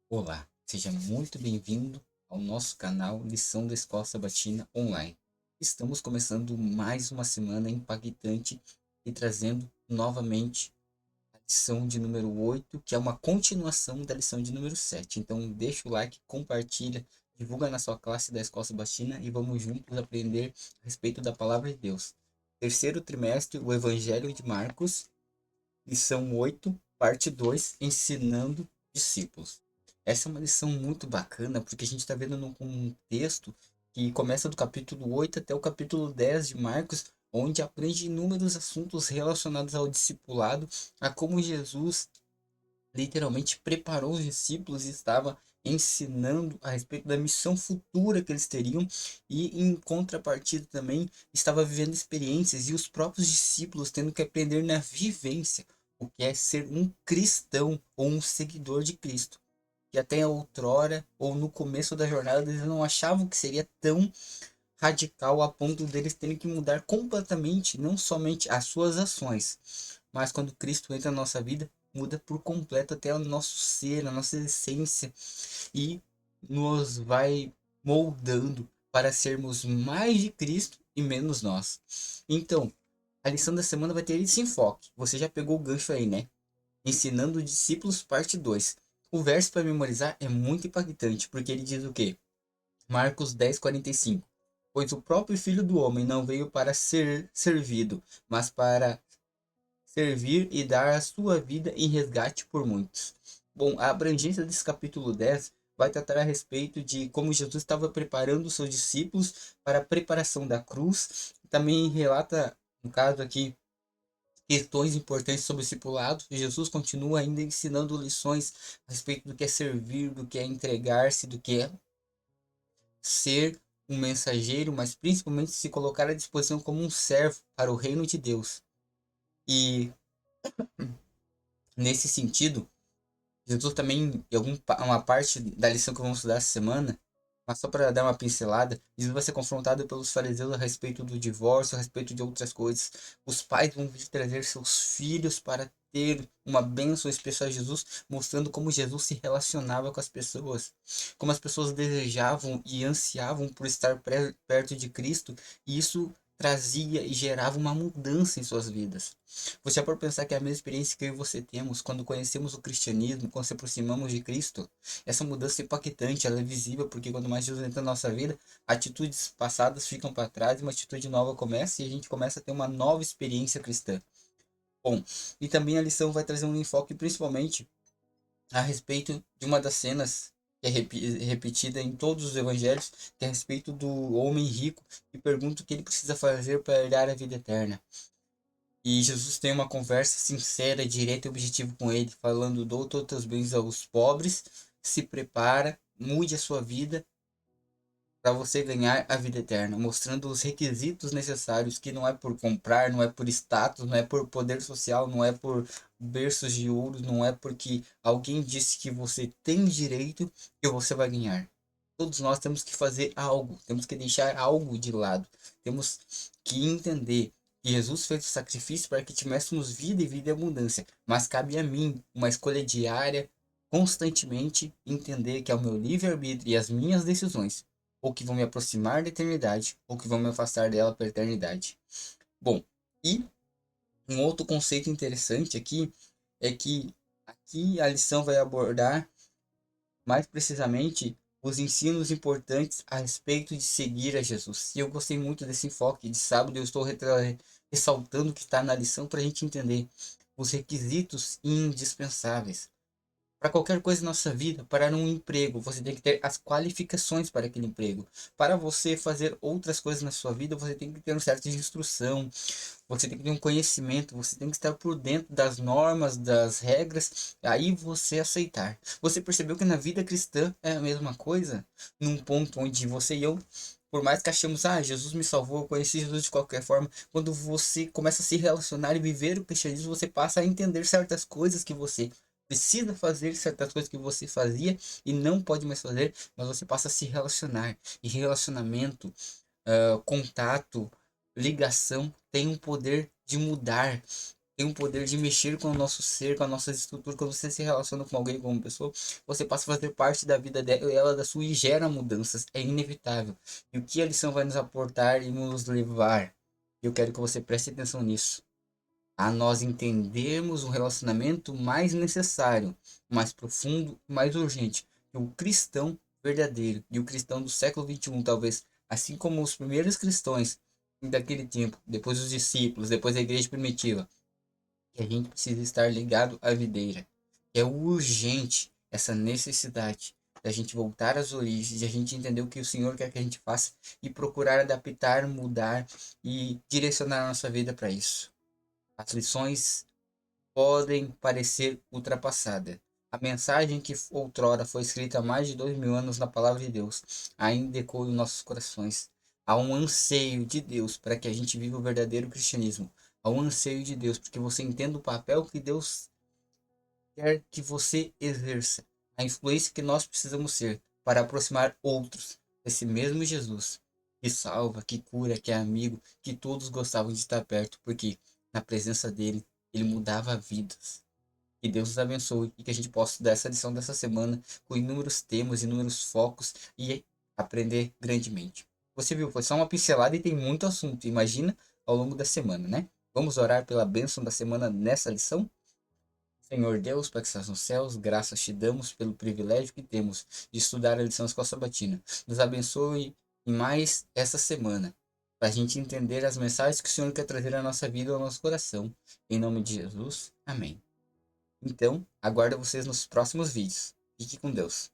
Olá, seja muito bem-vindo ao nosso canal Lição da Escola Sabatina Online. Estamos começando mais uma semana impactante e trazendo novamente a lição de número 8, que é uma continuação da lição de número 7. Então deixa o like, compartilha, divulga na sua classe da Escola Sabatina e vamos juntos aprender a respeito da Palavra de Deus. Terceiro trimestre, o Evangelho de Marcos, lição 8, parte 2, ensinando discípulos. Essa é uma lição muito bacana, porque a gente está vendo num contexto que começa do capítulo 8 até o capítulo 10 de Marcos, onde aprende inúmeros assuntos relacionados ao discipulado, a como Jesus literalmente preparou os discípulos e estava ensinando a respeito da missão futura que eles teriam e em contrapartida também estava vivendo experiências e os próprios discípulos tendo que aprender na vivência o que é ser um cristão ou um seguidor de Cristo. Que até outrora ou no começo da jornada eles não achavam que seria tão radical a ponto deles terem que mudar completamente não somente as suas ações, mas quando Cristo entra na nossa vida, muda por completo até o nosso ser, a nossa essência e nos vai moldando para sermos mais de Cristo e menos nós. Então, a lição da semana vai ter esse enfoque. Você já pegou o gancho aí, né? Ensinando discípulos, parte 2. O verso para memorizar é muito impactante, porque ele diz o quê? Marcos 10:45. Pois o próprio Filho do Homem não veio para ser servido, mas para servir e dar a sua vida em resgate por muitos. Bom, a abrangência desse capítulo 10 vai tratar a respeito de como Jesus estava preparando os seus discípulos para a preparação da cruz. Também relata, no caso aqui, questões importantes sobre o discipulado. Jesus continua ainda ensinando lições a respeito do que é servir, do que é entregar-se, do que é ser um mensageiro, mas principalmente se colocar à disposição como um servo para o reino de Deus. E nesse sentido, Jesus também, em uma parte da lição que vamos estudar essa semana, mas só para dar uma pincelada, Jesus vai ser confrontado pelos fariseus a respeito do divórcio, a respeito de outras coisas. Os pais vão vir trazer seus filhos para ter uma bênção especial a Jesus, mostrando como Jesus se relacionava com as pessoas, como as pessoas desejavam e ansiavam por estar perto de Cristo, e isso trazia e gerava uma mudança em suas vidas. Você já pode pensar que é a mesma experiência que eu e você temos quando conhecemos o cristianismo, quando se aproximamos de Cristo. Essa mudança é impactante, ela é visível, porque quando mais Jesus entra na nossa vida, atitudes passadas ficam para trás e uma atitude nova começa e a gente começa a ter uma nova experiência cristã. Bom, e também a lição vai trazer um enfoque principalmente a respeito de uma das cenas que é repetida em todos os evangelhos, que é a respeito do homem rico que pergunta o que ele precisa fazer para herdar a vida eterna. E Jesus tem uma conversa sincera, direta e objetiva com ele, falando: dou todos os bens aos pobres, se prepara, mude a sua vida para você ganhar a vida eterna, mostrando os requisitos necessários, que não é por comprar, não é por status, não é por poder social, não é por berços de ouro, não é porque alguém disse que você tem direito que você vai ganhar. Todos nós temos que fazer algo, temos que deixar algo de lado, temos que entender que Jesus fez o sacrifício para que tivéssemos vida e vida em abundância, mas cabe a mim uma escolha diária, constantemente entender que é o meu livre-arbítrio e as minhas decisões ou que vão me aproximar da eternidade, ou que vão me afastar dela para a eternidade. Bom, e um outro conceito interessante aqui é que aqui a lição vai abordar mais precisamente os ensinos importantes a respeito de seguir a Jesus. E eu gostei muito desse enfoque. De sábado eu estou ressaltando o que está na lição para a gente entender os requisitos indispensáveis para qualquer coisa na nossa vida, para um emprego, você tem que ter as qualificações para aquele emprego. Para você fazer outras coisas na sua vida, você tem que ter um certo de instrução, você tem que ter um conhecimento, você tem que estar por dentro das normas, das regras, aí você aceitar. Você percebeu que na vida cristã é a mesma coisa? Num ponto onde você e eu, por mais que achemos, Jesus me salvou, eu conheci Jesus de qualquer forma, quando você começa a se relacionar e viver o cristianismo, você passa a entender certas coisas que você precisa fazer, certas coisas que você fazia e não pode mais fazer, mas você passa a se relacionar. E relacionamento, contato, ligação tem um poder de mudar. tem o poder de mexer com o nosso ser, com a nossa estrutura. Quando você se relaciona com alguém, com uma pessoa, você passa a fazer parte da vida dela, da sua, e gera mudanças. É inevitável. E o que a lição vai nos aportar e nos levar? Eu quero que você preste atenção nisso. A nós entendermos um relacionamento mais necessário, mais profundo, mais urgente. Que o cristão verdadeiro e o cristão do século XXI, talvez, assim como os primeiros cristãos daquele tempo, depois os discípulos, depois a igreja primitiva, que a gente precisa estar ligado à videira. É urgente essa necessidade da gente voltar às origens, de a gente entender o que o Senhor quer que a gente faça e procurar adaptar, mudar e direcionar a nossa vida para isso. As lições podem parecer ultrapassadas. A mensagem que outrora foi escrita há mais de 2000 anos na palavra de Deus ainda ecoa em nossos corações. Há um anseio de Deus para que a gente viva o verdadeiro cristianismo. Há um anseio de Deus para que você entenda o papel que Deus quer que você exerça. A influência que nós precisamos ser para aproximar outros desse mesmo Jesus que salva, que cura, que é amigo, que todos gostavam de estar perto, porque na presença dele ele mudava vidas. Que Deus nos abençoe e que a gente possa estudar essa lição dessa semana com inúmeros temas, inúmeros focos e aprender grandemente. Você viu, foi só uma pincelada e tem muito assunto. Imagina ao longo da semana, né? Vamos orar pela bênção da semana nessa lição? Senhor Deus, Pai que estás nos céus, graças te damos pelo privilégio que temos de estudar a lição Escola Sabatina. Nos abençoe em mais essa semana, para a gente entender as mensagens que o Senhor quer trazer à nossa vida e ao nosso coração. Em nome de Jesus, amém. Então, aguardo vocês nos próximos vídeos. Fique com Deus.